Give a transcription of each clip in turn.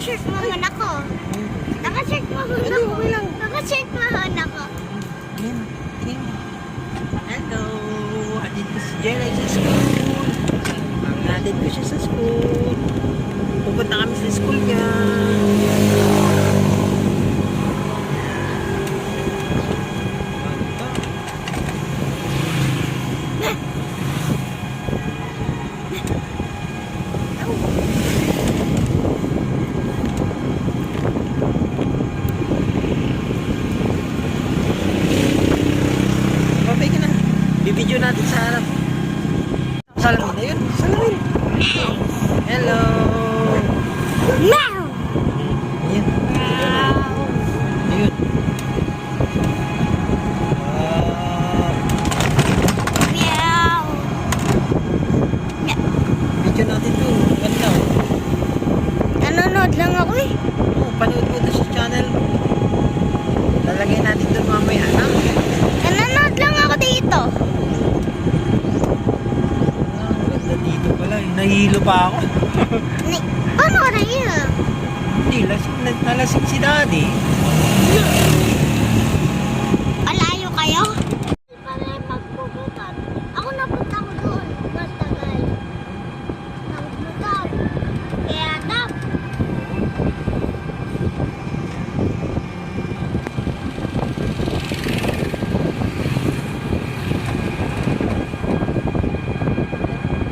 Naka-shirt naman ako. Naka-shirt naman Hindi, ako. okay lang. Naka-shirt naman ako. Ayan, tingin mo. Hello! Hatid ko si Jelay sa school. Hatid ko siya sa school. Pupunta kami sa school niya. Babay ka na. Bibidyo natin sa harap. Salamin na yun. Salamin. Hello. Meow! Ayan. Ayun. Wow. Meow! Video natin to. Ganda. Nanonood lang ako eh. Oh, panood mo to sa channel. Lalagay natin doon mamaya. Nanonood lang ako dito. Ganda dito pala. Nahihilo pa ako. Paano ka na yun? Hindi, nalasing si daddy. Malayo kayo? Para pagpuputan. Ako napunta ko doon. Matagal. Nagputan. Kaya tap.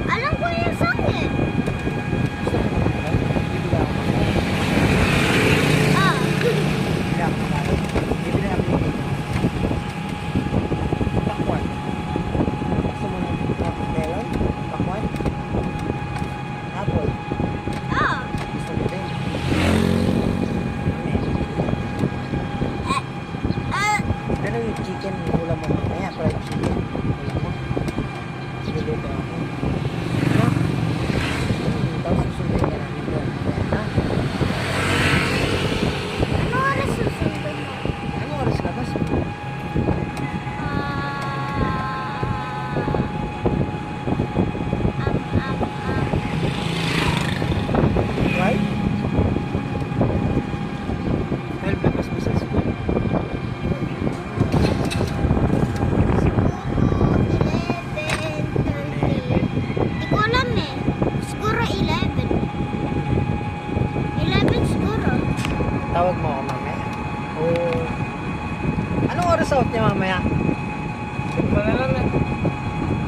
Alam ko yung song eh. Ah. Pakwan. Gusto mo ng melon? Pakwan? Apple? Ah. Gusto mo din? Ah. Ano yung chicken ulam mo mamaya? Fried chicken ulam mo? Niluto ako. Ano? Tapos susundin ka namin doon. Ha? Ano oras susundin mo? Ano oras ka ba? Right? 12 labas mo sa school. Di ko alam eh. Siguro 11. 11 siguro. Tawag mo ako mamaya. Oo. Anong oras out niya mamaya? Wala lang na.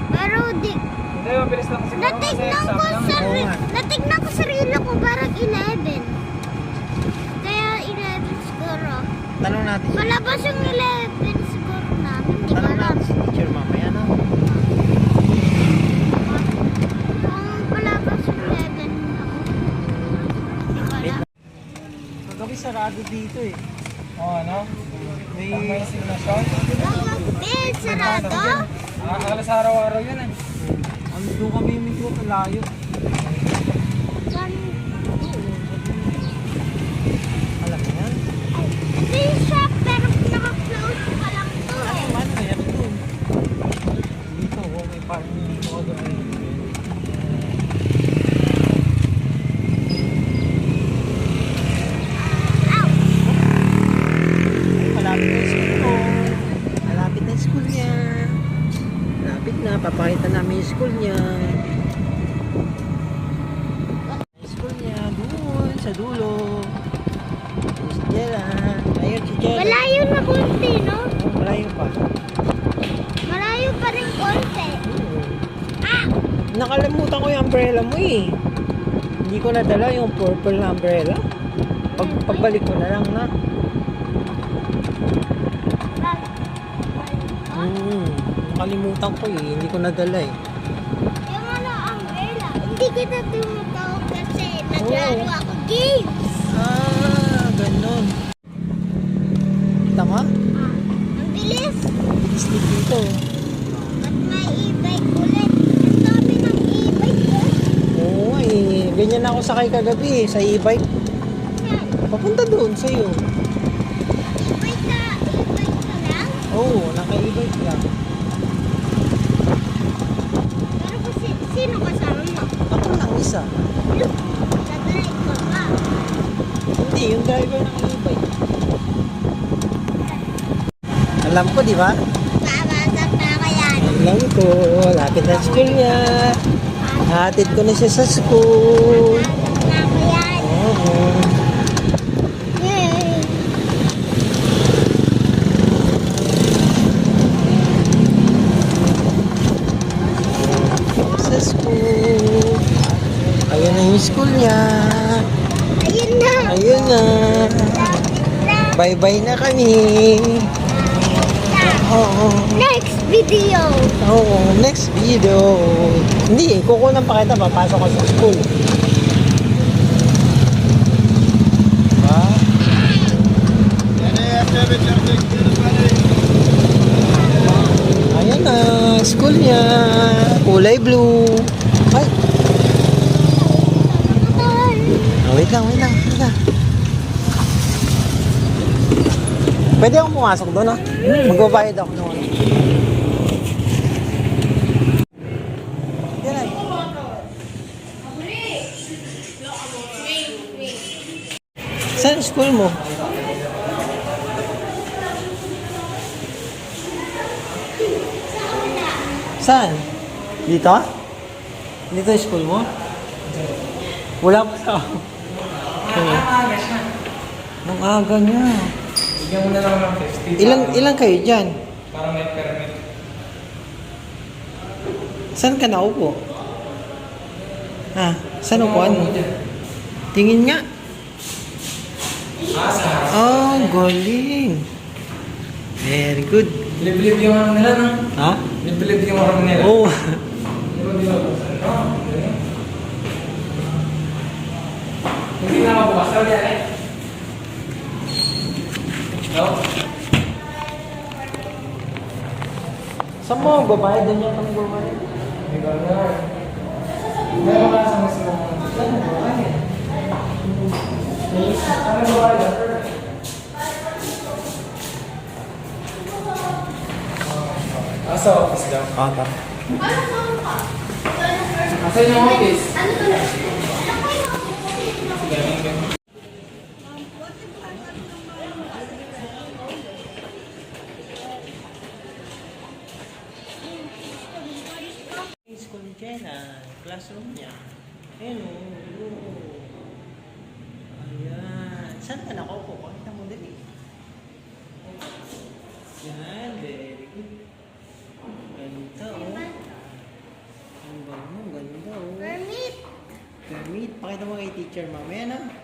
Pero di... Hindi, mabilis lang kasi Natignan ko sarili ko parang 11. Kaya 11 siguro. Tanong natin siya. Malabas yung 11 siguro namin. Di ko Tanong alam. natin si teacher mamaya, no? Kung palabas yung 11 ako. Di ko alam. Kagabi sarado dito eh. Oo, ano? May... May signasyon. Bakit sarado? Alas araw-araw yun eh. Ano doon kami medyo kalayo. Saan? Alam mo yan? Ito yung shop pero naka-close pa lang to eh. Ano na yan doon? Dito, may parking dito kagabi. Ow! Malapit na yung school ko. Malapit na yung school niya. Malapit na, papakita namin yung school niya. Yung school niya, doon, sa dulo. Si Jella. Ayun si Jella. Malayo na konti, no? Oh, malayo pa. Malayo pa rin konti. Ah! Nakalimutan ko yung umbrella mo eh. Hindi ko nadala yung purple na umbrella. Pagbalik ko na lang na. Nakalimutan ko eh. Hindi ko nadala eh. Yung ano, umbrella. Hindi kita tumutawag kasi naglaro ako games. Ganon. Kita mo? Ah, ang bilis. Bilis dito. At may e-bike ulit. Ang dami ng e-bike doon. Oo eh. Ganyan ako sakay kagabi sa e-bike. Yan. Papunta doon sa'yo. E-bike ka lang. Oo, naka-e-bike lang. Pero kasi, sino kasama mo? Ako lang isa. Look, nag-drive ka pa. Hindi, yung driver ng e-bike. Alam ko, di ba? Babasap na ako yan. Alam ko, lapit na school niya. Hatid ko na siya sa school. Babasap na ako yan. Oo. Yay! Sa school. Ayun na yung school niya. Ayun na. Ayun na. Bye-bye na kami. Oo. Next video. Oo, next video. Hindi, kukunan pa kita. Papasok ka sa school. Diba? Ayan na, school niya. Kulay blue. Ay, wait lang. Pwede akong pumasok doon, ha? Magbabayad ako ng ano. Yan ay. Saan school mo? Saan? Dito? Dito yung school mo? Wala pa sa... Nung aga niya. Bigyan mo na lang ng 50. Ilan kayo dyan? Para may permit. Saan ka naupo? Ha? Saan upuan mo? Tingin nga. Sa harap. Oh, galing. Very good. Liblib yung ano nila, no? Ha? Liblib yung orang nila. Oh. Hindi ba buksan? Hindi na mabukas. Sabi yan eh. No? Saan mo babayad? Doon yung kang babayad. Hindi ba na? Meron ka sa mas mga saan mo ba yan? Ano ba yan? Asa office daw? Ata. Asa yung office? School ni Jenna. Classroom niya. Ayun o. Ayan. Saan ka nakaupo? Pakita mo dali. Yan. Very good. Ganda o. Ang ganda o. Permit. Permit. Pakita mo kay teacher mamaya na.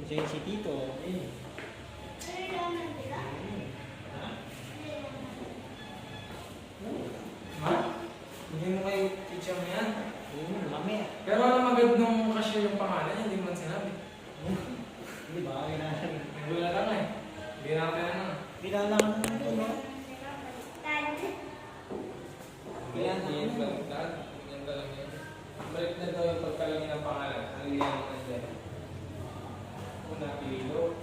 Diyan si Tito. Ayun. Ha? Hindi mo kay teacher mo yan? Mamaya. Pero alam agad nung cashier yung pangalan niya, hindi mo man sinabi. Di ba? Kailangan. Wala lang eh. Hindi natin ano. Kailangan na ito, no? Yan, yan lang. Lahat. Yan lang yan. Balik na daw yung pagkalagay ng pangalan. Ano yan ang nandiyan? Una, pilo.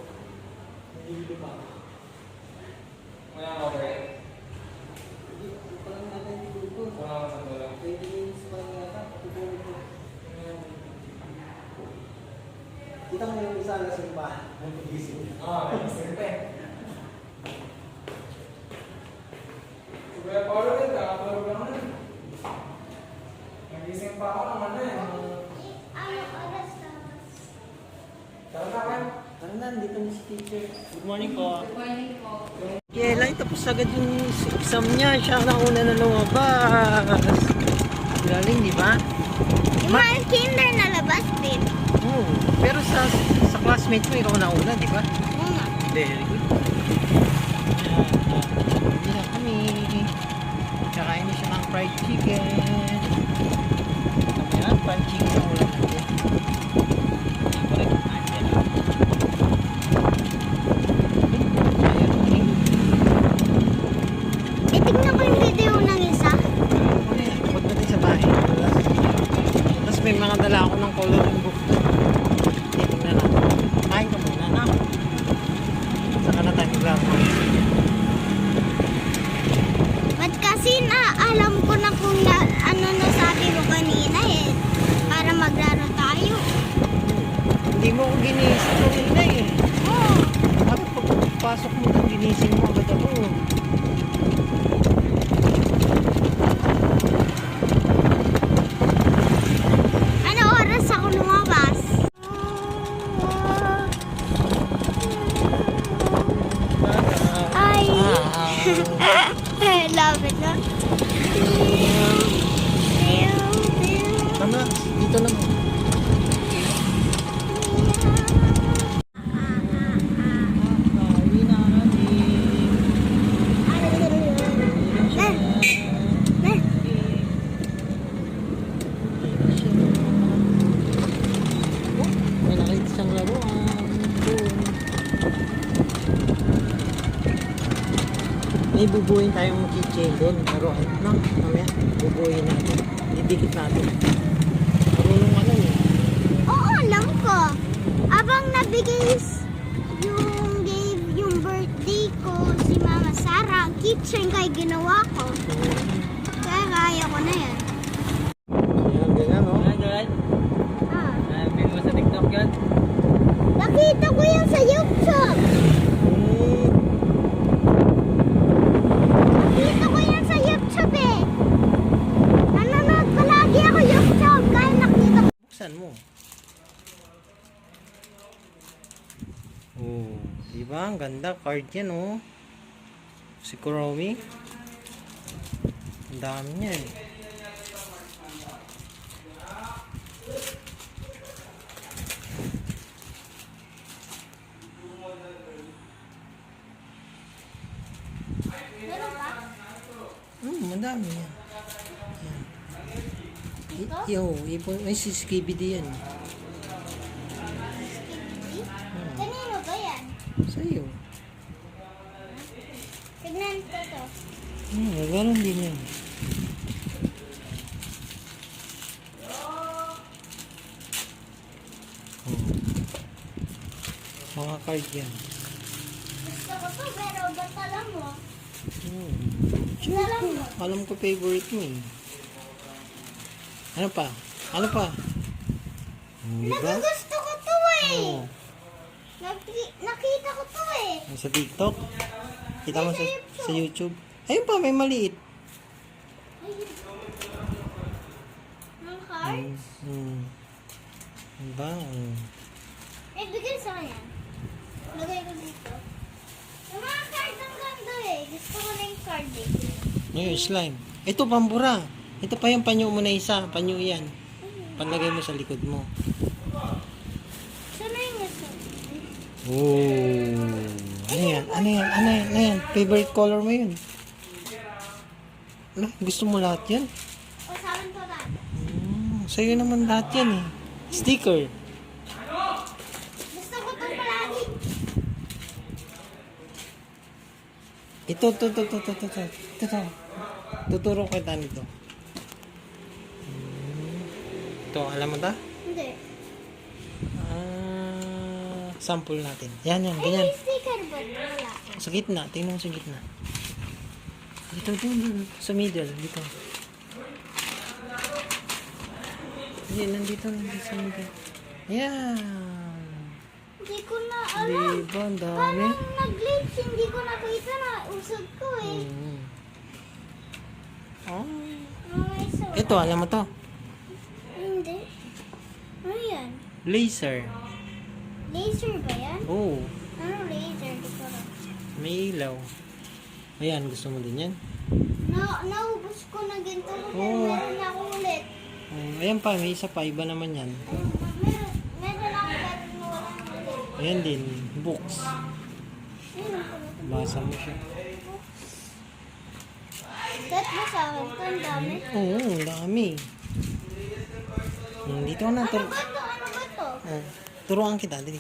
Hindi pa. Maya ako rin. Parang natin yung grupo. Una ka sa tulang. 20 minutes pa lang yata. Kita mo yung isa na simbahan. Ang pagising. May isente. Kuya Paolo rin, kakatulog lang nun. Nagising pa ako naman na eh. Ano oras na? Tara na kayo. Ano na, dito na si teacher. Good morning po. Good morning po. Kailan tapos agad yung exam niya. Siya ang nauna na lumabas. Galing, di ba? Yung mga kinder na labas din. Oo. Pero sa classmate mo, ikaw nauna, di ba? Oo nga. Very good. Hindi na kami. Kakain na siya ng fried chicken. Ayan, fried chicken ang ulam natin. Correct. Ayan. Tingnan ko yung video ng isa. Pag natin sa bahay. Tapos may mga dala ako ng coloring book. Titingnan natin. Kain ka muna na. Saka na tayo maglaro. Ba't kasi na alam ko na kung ano na sabi mo kanina eh. Para maglaro mo ako ginising kanina eh. Oo. Bakit pagpasok mo doon, ginising mo agad ako? Ano oras ako lumabas? Ay. I love it, no? Tama, dito naman. Uwi na kami. May nakita siyang laruan. Doon. May bubuhin tayong keychain doon. Laruan. No? Mamaya, bubuhin natin. Idikit natin. Marunong ano eh. Oo, alam ko. Abang nabigay yung birthday ko si Mama Sarah, ang kitchen kay ginawa ko. Kaya kaya ko na yan. Ayan, ganyan no? Ah. Film mo sa TikTok yan? Nakita ko yan sa YouTube. Nakita ko yan sa YouTube eh. Nanonood palagi ako YouTube kaya nakita ko. Buksan mo. Oh, diba? Ang ganda. Card yan, oh. Si Kuromi. Ang dami niya, eh. Meron pa? Madami yan. Ito? May CCTV yan. Kanino ba yan? Sa'yo. Tignan ko to. Gano'n din yan. Mga card yan. Gusto ko to pero ba't alam mo? Sure. Alam ko favorite mo eh. Ano pa? Ano pa? Diba? Gusto ko to eh. Oh. Nakita ko to eh. Sa TikTok? Kita mo sa YouTube? Ayun pa, may maliit. Ng cards? Diba? Eh, bigay sa kanya. Lagay ko dito. Yung mga card ang ganda eh. Gusto ko na yung card eh. Yung slime. Ito, pambura. Ito pa yung panyo mo na isa. Panyo yan. Panlagay mo sa likod mo. Sana yung gusto. Oh. Ano yan? Ano yan? Ano yan? Ano yan? Favorite color mo yun? Ano? Gusto mo lahat yan? O, sa akin to lahat. Sa'yo naman lahat yan eh. Sticker. Gusto ko to palagi. Ito. Tuturo kita nito. Ito, alam mo ta? Hindi. Sample natin. Yan, Ay, ganyan. may sticker ba? Wala. Sa gitna, tingnan mo sa gitna. Dito, sa middle, dito. Yan, nandito sa middle. Yan. Hindi ko na alam. Diba, ang dami. Parang nag-glitch, hindi ko nakita na usog ko eh. Oh. May isa. Ito, alam mo to? Hindi. Ano yan? Laser. Laser ba yan? Oh, Ano laser? Di ko alam. may ilaw. Ayan, gusto mo din yan? Naubos ko na ganito. Oo. Meron na ako ulit. Ayan pa, may isa pa. Iba naman yan. Meron ako pero nawalan ulit. Ayan din, books. Meron ko na. Basa mo siya. Set mo sa akin. Ito ang dami. Oo, ang dami. Dito ka na. Ano ba to? Ano ba to? Turuan kita, dali.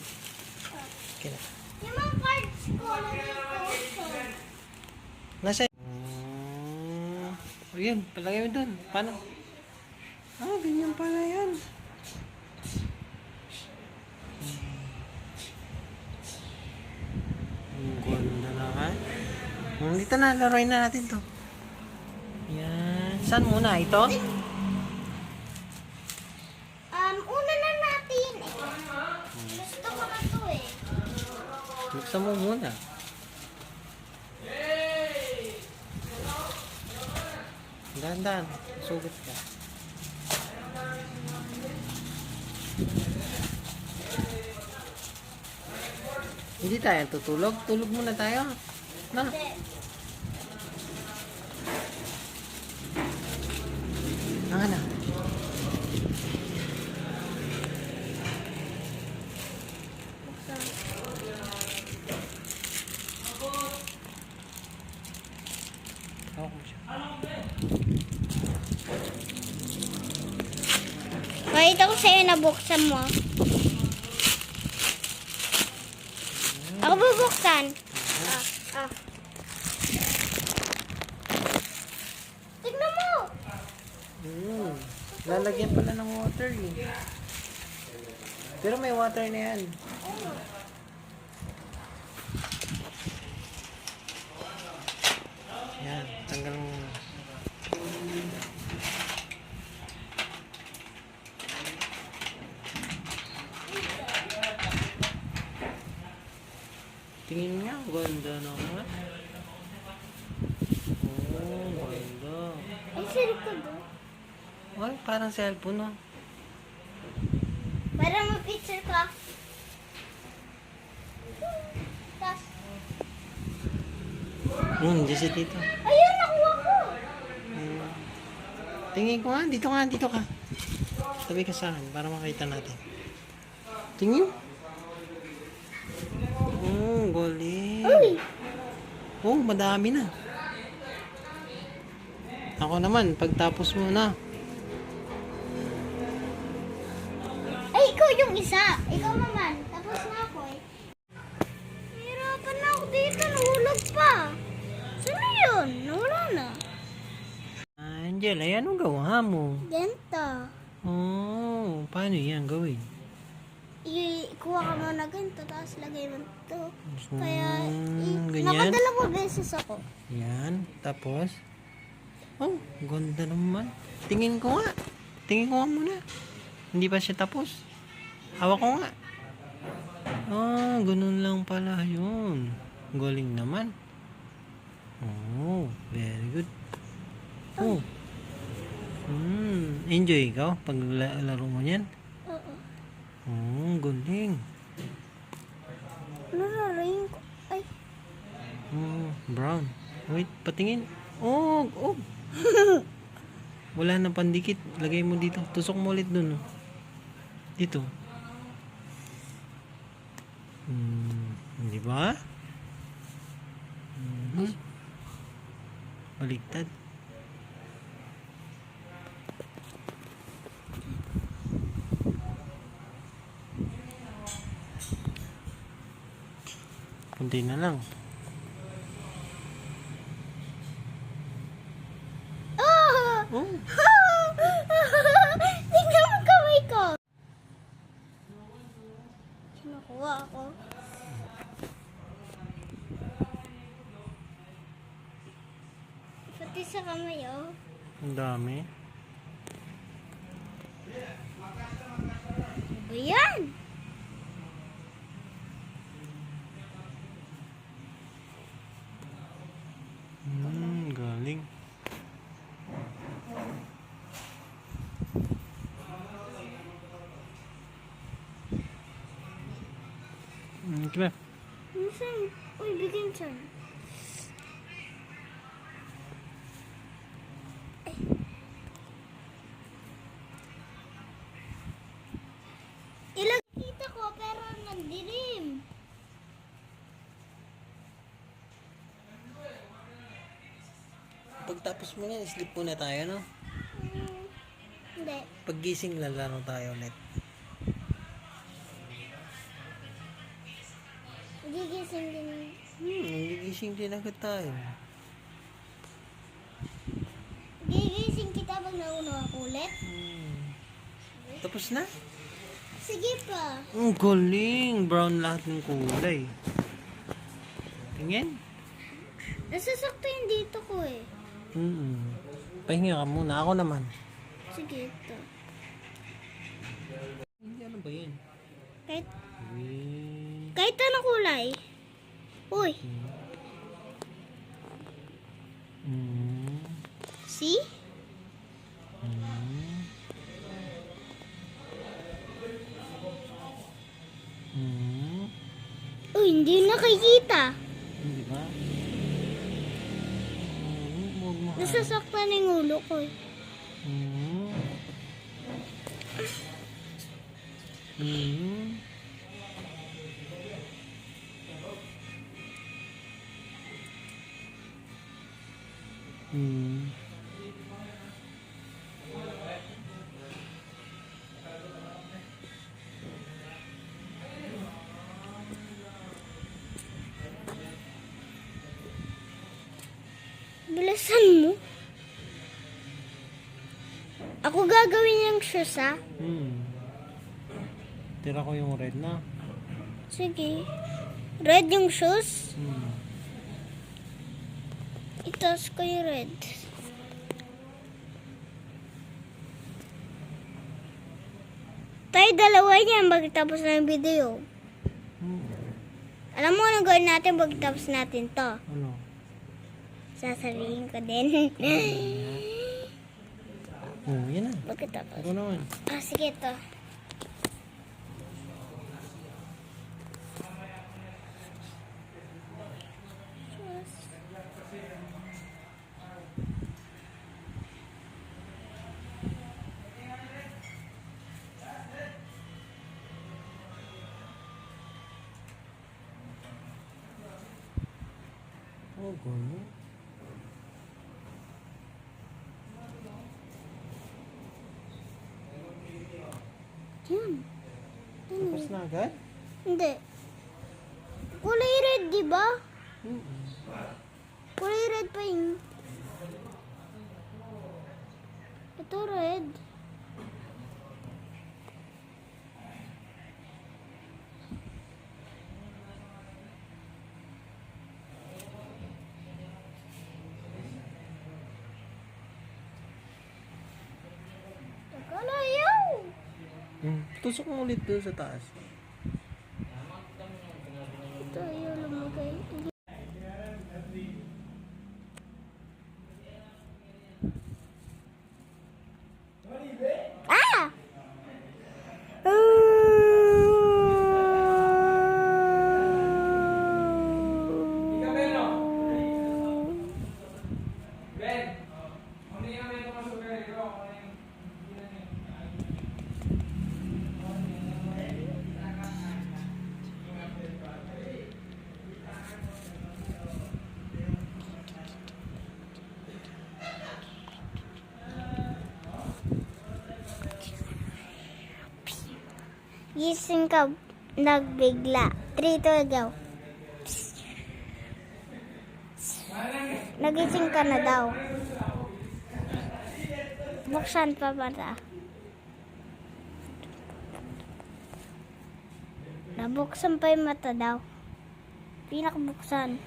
Okay na. Yung mga cards ko. Nandito. Nasa... Ayan, palagay mo dun. Paano? Ganyan pala yan. Ang ganda na ka. Dito na, laruin na natin to. Yan. Saan muna? Ito? Una na natin. Gusto Buksan mo muna. Dahan-dahan. Sugat ka. Hindi tayo tutulog. Tulog muna tayo. Na. Hindi. Ang na. Buksan. Hawak mo siya. Pakita ko sa'yo na buksan mo. Ako bubuksan. Ah. Tignan mo! Lalagyan pala ng water eh. Pero may water na yan. Yan, tanggal mo. Tingin nga, ganda naman. Oh, ganda. Ay, sa likod oh. Ay, parang cellphone no. Para mag-picture ka. Tas. Diyan si Tito. Ayun, nakuha ko. Tingin ko nga, dito ka. Tabi ka sa akin para makita natin. Tingin. Oh, galing. Uy! Oh, madami na. Ako naman, pagtapos mo na. Ay, ikaw yung isa. Ikaw naman. Tapos na ako eh. Nahirapan na ako dito. Nahulog pa. Sino yun? Nawala na. Angel, ay anong gawa mo? Genta. Oh, paano yan gawin? Ikuha ka muna ganito, tapos lagay mo ito. Kaya, ganyan? nakadalawa beses ako. Yan, tapos? Oh, ganda naman. Tingin ko nga. Tingin ko nga muna. Hindi pa siya tapos. Hawak ko nga. Ah, ganun lang pala yun. Galing naman. Oh, very good. Oh. Enjoy ikaw pag laro mo yan? Oo. Oh, galing. Nararayin ko. Ay, Oh, brown. Wait, patingin. Oh, oh. Wala na pandikit. Lagay mo dito. Tusok mo ulit dun. Oh. Dito. Di ba? Baliktad. Kunti na lang. ah! Oh. Tingnan mo kamay ko. Nakuha ako. Pati sa kamay, oh. Ang dami. Ano ba yan? Galing. Kira. Minsan, uy, bigyan siya. Ay. Ilang kita ko, pero nagdilim. Pagtapos mo yan, sleep muna tayo, no? Hindi. Paggising, lalaro tayo ulit. Gigising din. Nagigising din agad tayo. Gigising kita pag nauna ako ulit. Tapos na? Sige pa. Ang galing! Brown lahat ng kulay. Tingin? Nasasakto yung dito ko eh. Pahinga ka muna. Ako naman. Sige, ito. Hindi, ano ba yan? Kahit, Green. kahit anong kulay. Uy, Mm. see? Mm. Mm. Uy, hindi nakikita. Hindi ba? Huwag mo. Nasasaktan yung ulo ko eh. Mm. Mm. Mm. Bilisan mo. Ako gagawin yung shoes ah. Tira ko yung red na. Sige. Red yung shoes. Itas ko yung red. Tayo dalawa niyan pagkatapos ng video. Alam mo anong gawin natin pagkatapos natin to? Ano? Sasabihin ko din. Oh, yan na. Pagkatapos. Ako naman. Sige to. Oh, ganyan. Yan. Tapos na agad? Hindi. Kulay red, di ba? Kulay red pa yun. Ito red. Takalayaw! Tusok mo ulit doon sa taas. Ito ayaw lumagay. Ah! Ika, Ben, no? Ben! Ano yung may kumasugar? Ikaw, ano yung... Gising ka, nagbigla. 3, 2, go. Nagising ka na daw. Buksan pa mata. Nabuksan pa yung mata daw. Pinakabuksan.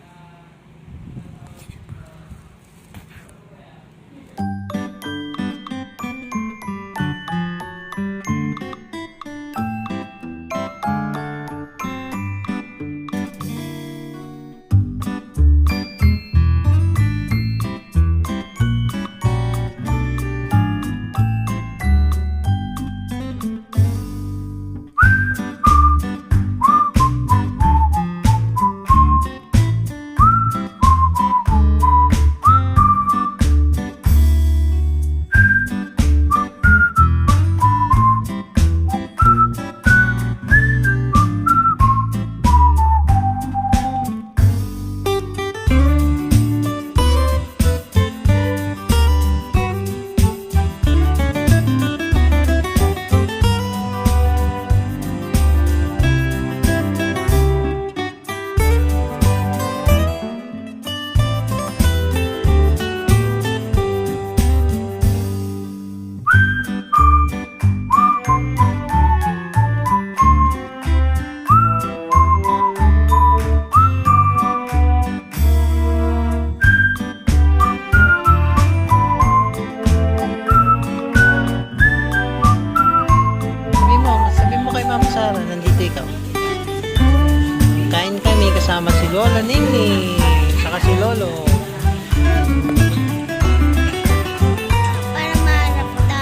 Sabi mo kay Mama Sara, nandito ikaw. Kain kami kasama si Lola Nini. Saka si Lolo. Para maharap na.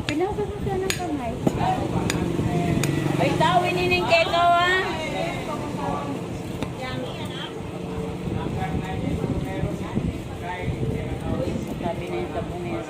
Pinahugas mo siya ng kamay. Ay, tawin nining keko, ah. Sabi na yung sabon niya.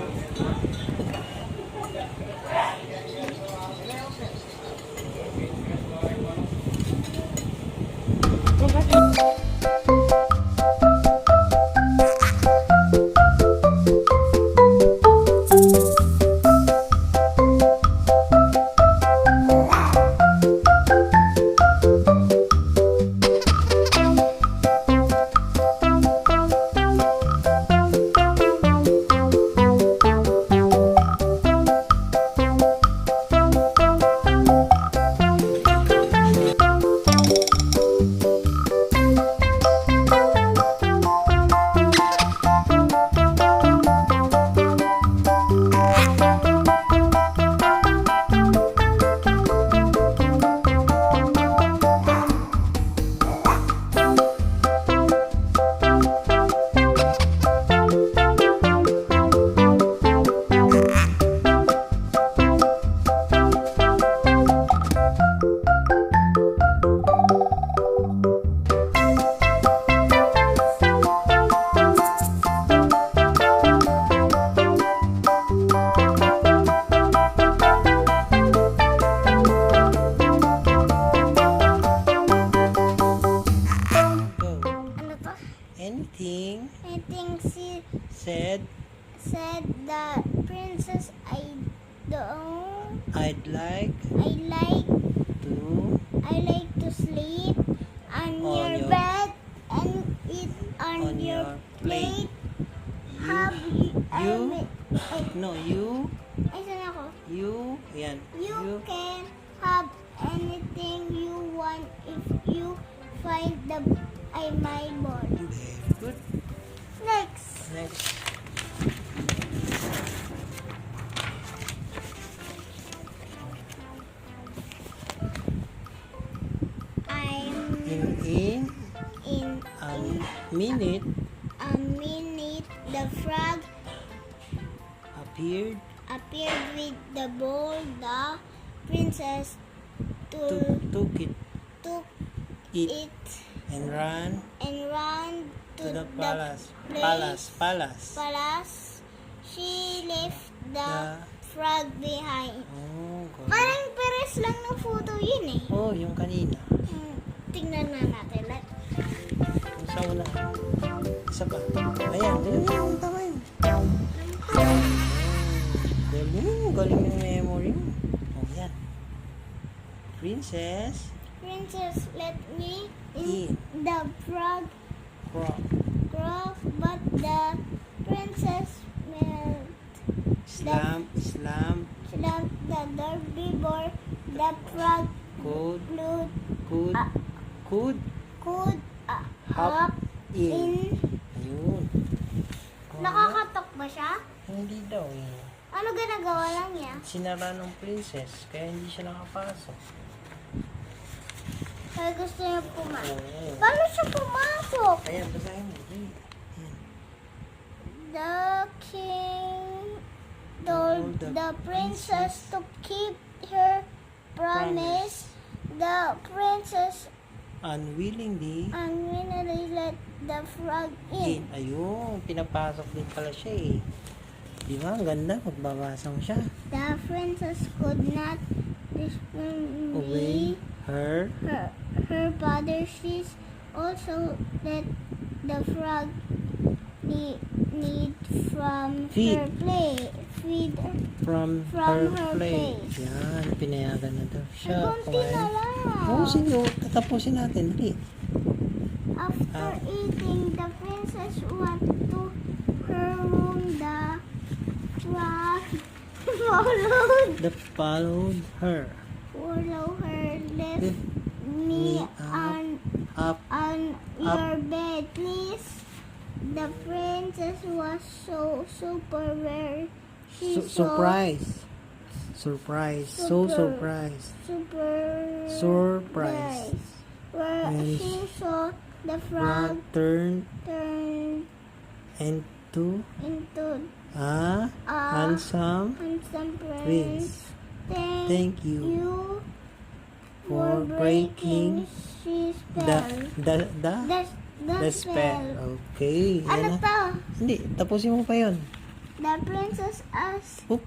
Go. Ano to? Anything I think she said said the princess don't I'd like I like to to sleep on your your- bed and eat on, on your your plate. plate. Have you- ay, No, you ay, saan ako? yan. You can have anything you want if you find my ball. Very good. Next. Next. I'm In in a minute a minute. The frog appeared appeared with the ball. The princess took it took it it and ran and to the palace. place. Palace. She left the The- frog behind. Oh, God. Parang peres lang ng photo yun eh. Oh, yung kanina. Tingnan na natin. Yung sa una. Isa pa. Ayan, yun, tama yun. Galing yung memory mo. Oh, yan. Princess Princess, let me In. the frog Frog. croak, but the princess Slamp slammed the door before the frog could could could could hop hop in. in. Ayun. Nakakatok ba siya? Hindi daw eh. Ano ginagawa lang niya? Sinara ng princess, kaya hindi siya nakapasok. Kaya gusto niya pumasok. Oo. Paano siya pumasok? Ayan, basahin mo. Ayan. The king told the princess to keep her promise. The princess Unwillingly unwillingly let the frog in. Ayun, pinapasok din pala siya eh. Di ba? Ang ganda. Magbabasa mo siya. The princess could not Obey disbelieve her. her father. She also let the frog need from Feed. her play. Feed. From From her her place. place. Yan, pinayagan na daw siya. Kunti na lang. Oo, sige. Tatapusin natin. Dali. After eating, the princess went to her room. The that followed her. Follow her, lift Lift me up, on your bed, please. The princess was so super rare. She surprise. Surprise. So surprised. Super Surprise. Where Yes. she saw the Frog frog turned turn into into a a handsome handsome prince. prince. Thank you for breaking she the spell. The spell. Okay. Ano Yan na. to? Hindi, tapusin mo pa yon. The princess asking Oop.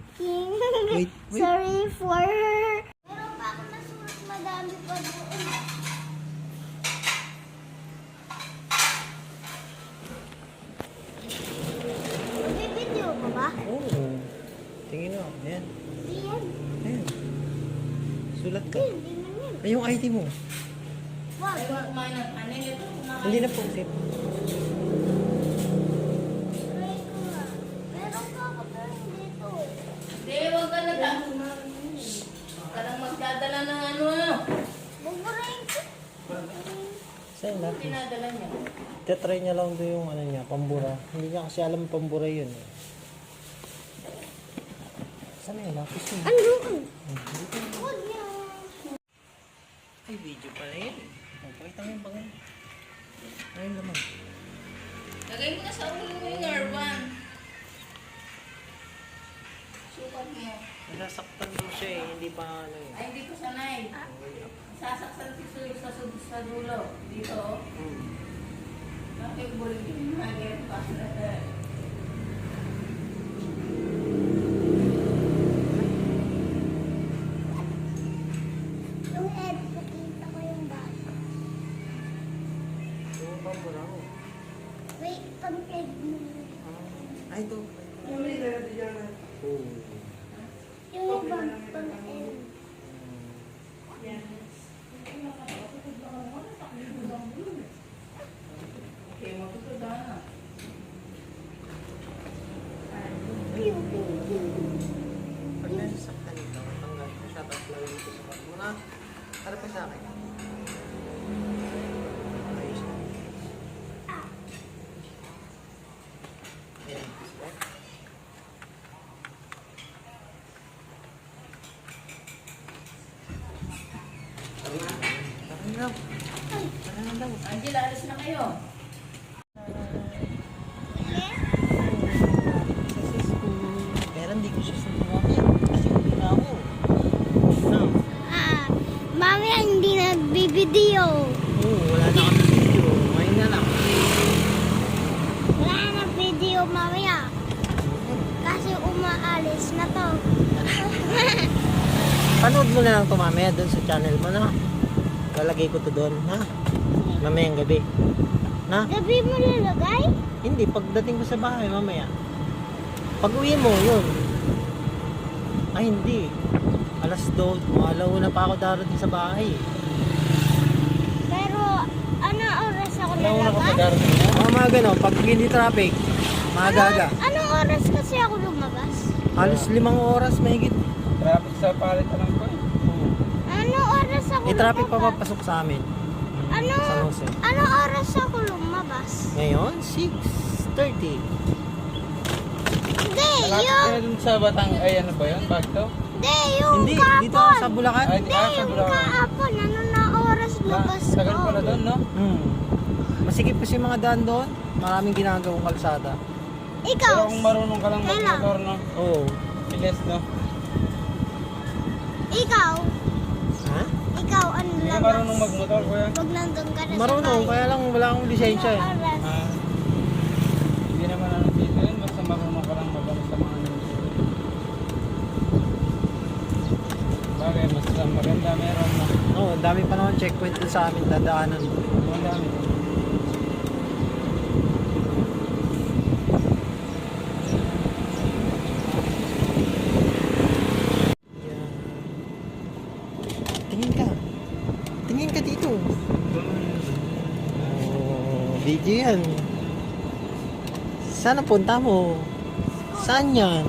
Wait. sorry for her. Meron pa ako nasulat, madami pa doon. Magbibideo ka ba? Oo. Tingin mo. Ayan. Yan. Ayan. Sulat ka. Hindi man yan. Ay, yung ID mo. Wag. Hindi na po. Okay. Try ko nga. Meron pa ako pero hindi to. Hindi, huwag ka na lang. Ka lang magdadala ng ano. Buburahin ko. Saan na? Pinadala niya. Tetry niya lang doon yung ano niya, pambura. Hindi niya kasi alam pambura yun. Eh. Saan na yung lapis yun? Ano? Huwag niya. Ay, video pala yun. Pakita mo yung bangan. Ayun naman. Lagay mo na sa ulo mo yung R1. Sukat mo. Nasaktan daw siya eh, hindi pa ano eh. Ay, hindi ko sanay. Sasaksan si Suy sa dulo. Dito, oh. Bakit bulig yung mga pa? Yung head, pakita ko yung bata. Yung pambura ko. Wait, pag-head mo. Ay, ito. Oh. Yung ibang pag-head. Okay, matutunan na. Pew, pew, pew. Pag nasaktan ito, tanggal ko siya, tapos lagay ko sa kwarto. Muna, harap ka sa akin. Ayos na. Ayan, respect. Parang lang. Parang lang. Angela, alis na kayo. Pero hindi ko siya suntukan yan. Kasi hindi na ako. No. Mami, hindi nagbibideo. Oo, wala na kami video. Ngayon na lang. Wala na video mamaya. Kasi umaalis na to. Panood mo na lang ito mamaya doon sa channel mo na. Lalagay ko to doon, ha? Mamayang gabi. Na? Gabi mo lalagay? Hindi, pagdating ko sa bahay mamaya. Pag uwi mo, yun. Ay, hindi. Alas 2, alauna pa ako darating sa bahay. Pero, ano oras ako Nauna ka pa lalabas? darating na. Mga gano'n, pag hindi traffic, maaga-aga. Anong oras kasi ako lumabas? Halos 5 oras mahigit. Traffic sa palitan lang ko eh. Anong oras ako May traffic pa lumabas? papasok sa amin. Ano? San Jose. Anong oras ako lumabas? Ngayon, 6:30. Hindi, Malapit yung... ka na dun sa Batang, ay ano ba yun? Bagto? Hindi, yung Hindi, kapon. dito ako sa Bulacan. Ay, Hindi, sa yung Bulacan. kaapon. Ano na oras labas ko? Tagal pala doon, no? Masikip kasi yung mga daan doon. Maraming ginagawang kalsada. Ikaw, Pero kung marunong ka lang Kailan? mag-motor, no? Oo. Bilis, no? ikaw, Ha? ikaw, ano Hindi ka labas? marunong mag-motor, kuya? Pag nandun ka na Marunong, sa kaya lang wala akong lisensya eh. Anong oras? Ah, hindi naman ano dito yun, basta marunong ka lang mag-ano sa mga news. Bagay, mas maganda meron na. Oo, ang dami pa naman checkpoint dun sa amin dadaanan. Ang dami. Tingin ka. Tingin ka dito. Oh, video yan. Saan ang punta mo? Saan yan?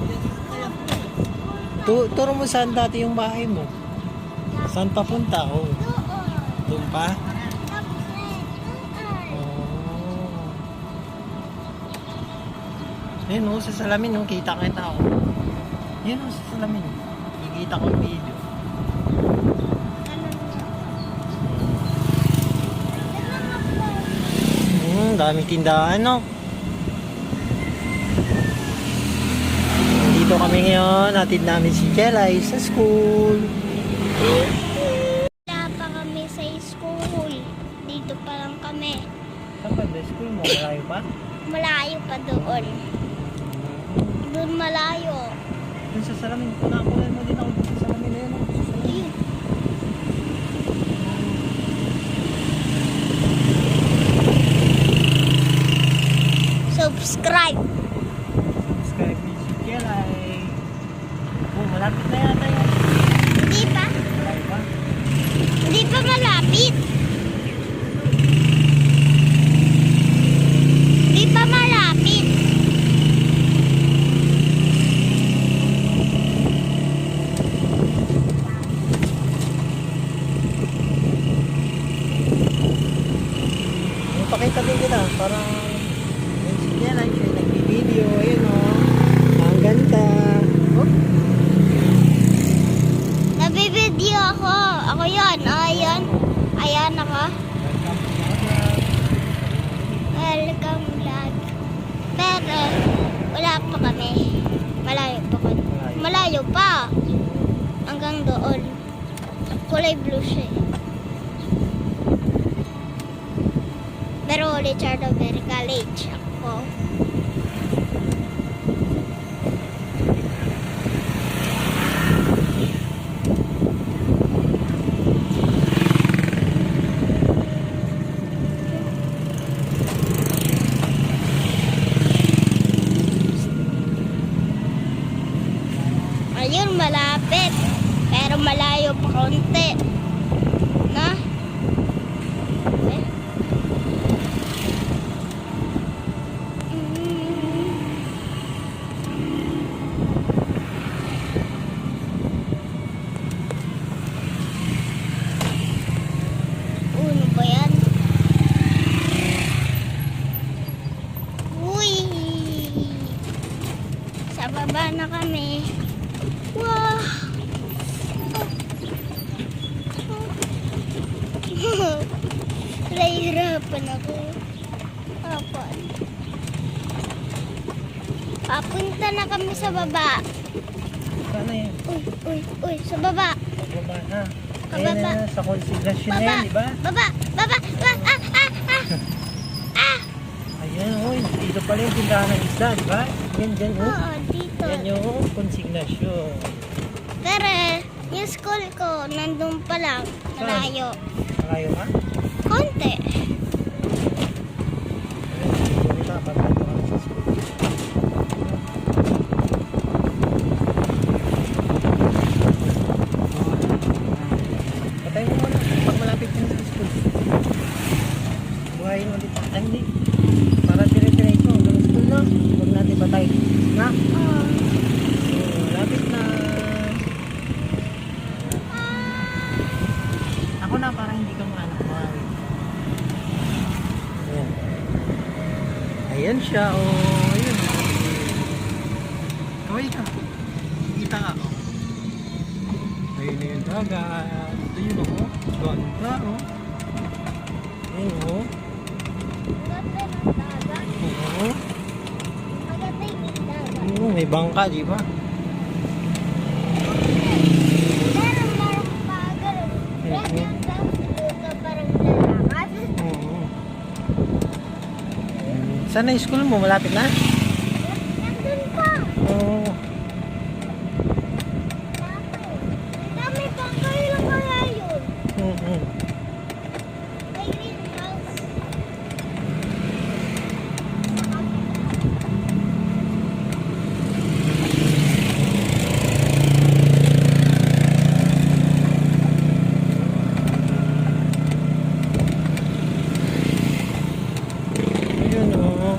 Turo mo saan dati yung bahay mo. Saan papunta? Oh. Doon. Doon pa? Tapos na doon. Oh. Ayun oh, sa salamin oh, kita oh. Yun oh, sa salamin. Kikita ko yung video. Daming tindahan no. Dito kami ngayon, natin namin si Jelay sa school. Wala pa kami sa school. Dito pa lang kami. Saan ba yung school mo? Malayo pa? Malayo pa doon. Doon malayo. Dun sa salamin. Nakakuha mo din ako dun sa salamin na yun. Ayun. Subscribe. Subscribe ni si Jelay. Oh, malapit na yata yun. Hindi pa. Malayo pa? Hindi pa malapit. Hindi pa malapit. Pakita din kita. Parang yun si Jelay. Siya yung nag-video. Ayun o. Ang ganda. Oh. Nabibideo ako. Ako yun. Ayan. Ayan ako. Welcome vlog. Pero wala pa kami. Malayo pa kami. Malayo pa. Hanggang doon. Kulay blue siya. Pero Richard Berry College ako. Ayun, malapit. Pero malayo pa konti. Na? Eh? Ano ba yan? Uy! Sa baba na kami. Wow! Nahihirapan ako. Apan. Papunta na kami sa baba. Saan na yan? Uy, sa baba. Baba na. Pababa. Ayun na, sa consignation na Baba, yan, di ba? baba. Ayan, oh, dito pala yung tindahan ng isda, di ba? Yan, dyan, oh. Oo, dito. Yan yung consignation. Pero, yung school ko, nandun pa lang. Malayo. Malayo ka? Konti. Ayun, dito ka, pagkato kami sa school. Patay mo muna, pag malapit ka na sa school. Buhayin ulit. Ay, hindi. Para dire-diretso hanggang school na. Huwag natin patay. Na? Lapit na. Ako na para hindi ka maano. Ayan. Ayan siya. Oh, ayun. Kaway ka. Kita ka. Ayun na yung dagat. Ito yun oh. Ganda oh. Ayun oh. Maganda ng dagat. Oo. Maganda yung dagat. May bangka, di ba? Pero parang bagal. Red yung dito parang lalakad. Oo. Saan na yung school mo? Malapit na? Nandun pa. Oo. Dami pa. Kailan kaya yun? Oo. May greenhouse. Ayun oh.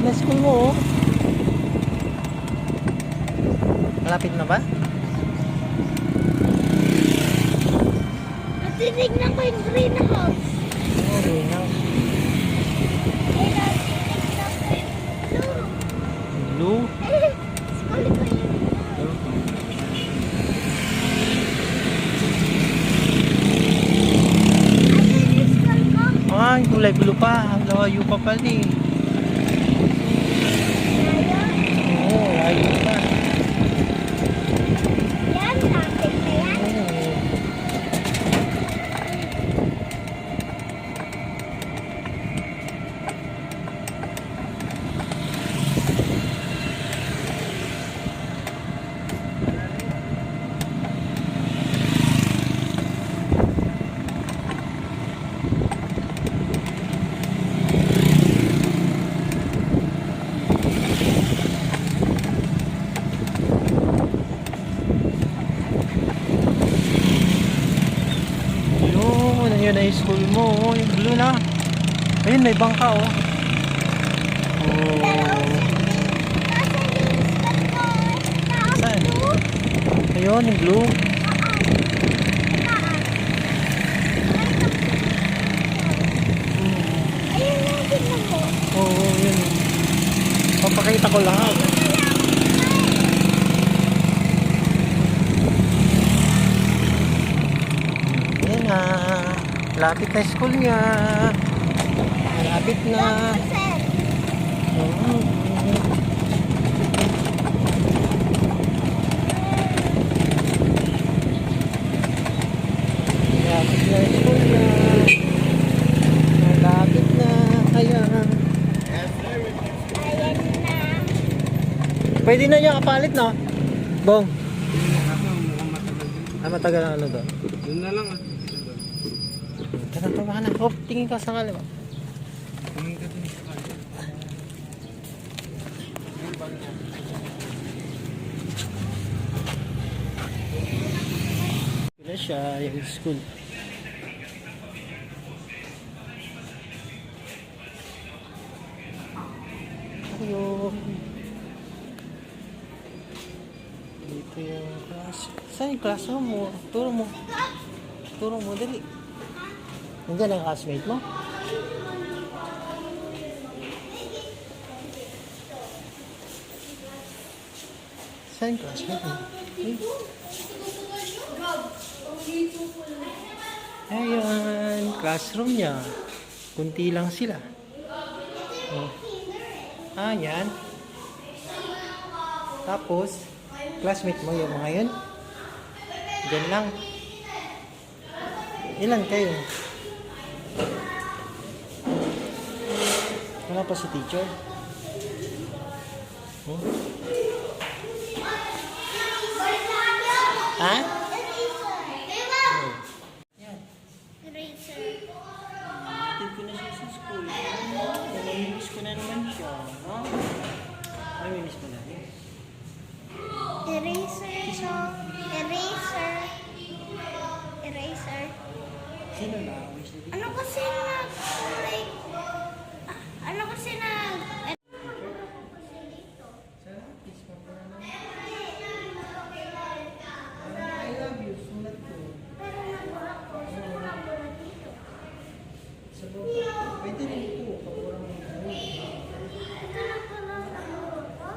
na school mo, oh. Malapit na ba? At tinignan ko yung greenhouse. Oh, greenhouse. Eh, tinignan ko yung blue. Blue? School ko yung asan yung school ko? Ah, yung kulay blue pa. Lawayo pa pala eh. Ayun. Oo, layo pa. Yan, lapit na yan. Oo. Yun na yung school mo, oh, yung blue na. Ayun, may bangka, oh. Oh. Asan yung school ko? Taas Saan? blue? Ayun, yung blue. Ayun yung tingnan mo. Oo, yun. Papakita ko lahat. Yan na. Lapit na school niya. Malapit na. Oo. Malapit na school niya. Malapit na. Ayan. Ayan na. Pwede na niya kapalit, no? Bong. Ah, matagal ang ano doon. Yun na lang ah. Tara, tama ka na. Oh, tingin ka sa kaliwa. Tingin ka din sa kanya. Wala siya, yung school. Ayun. Dito yung class. Saan yung classroom mo? Turo mo. Turo mo, dali. Nandiyan ang classmate mo? Saan yung classmate mo? Ayan, classroom niya. Kunti lang sila. Oh. Ah, yan. Tapos, classmate mo yung mga yun. Diyan lang. Ilan kayo? Wala pa si teacher? Hmm? Ha? Eraser. Hatid ko na siya sa school. Namimiss ko na naman siya. No? Namimiss ko na. Eraser. Eraser. Eraser. Sino na? Wish na Ano kasi nag... Like... ano kasi nag... I love you. Sulat ko. Pero nabura ko. Sa baba. Pwede rin po. Pagurang mo. Ito na pala nabura ko.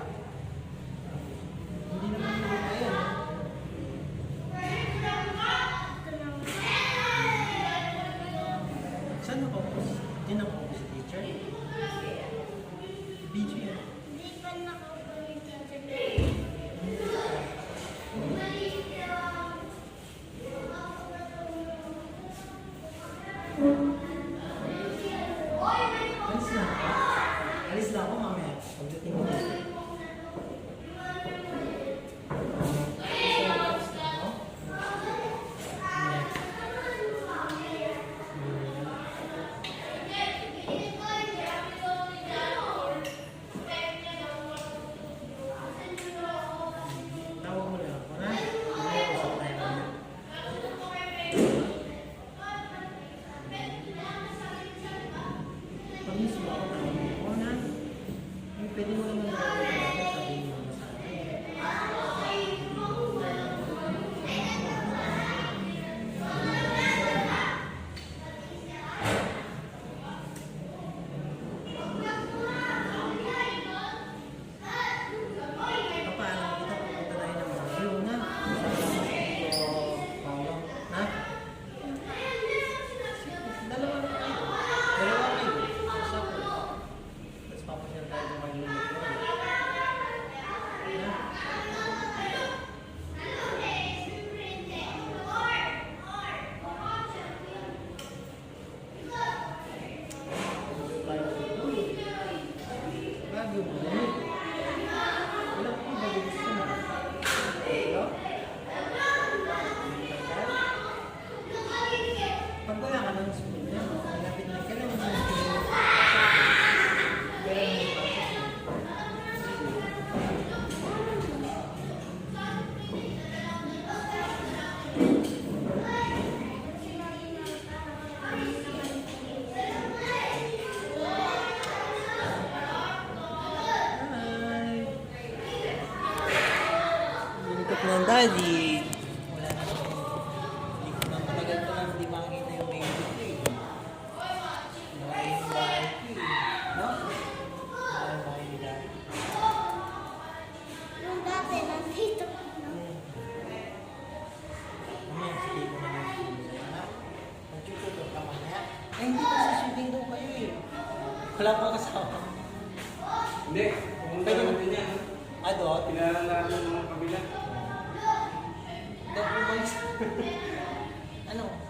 Pag wala ka ng school, malapit na kailangan mo Lungkot ng daddy. Wala na ako. Hindi ko na matagal pa lang hindi makikita yung baby ko eh. Malayo yung bahay ko eh. No? Malayo yung bahay ni daddy. Yung dati, nandito. No? Mamaya, sige ko na yung shooting sa'yo na. Mag-tututor ka mamaya. Eh, hindi pa sa shooting daw kayo eh. Wala pa kasama. Hindi, pumunta naman din yan. Ah, doon? Pinalala ng mga kabila. Daw umalis. Ano?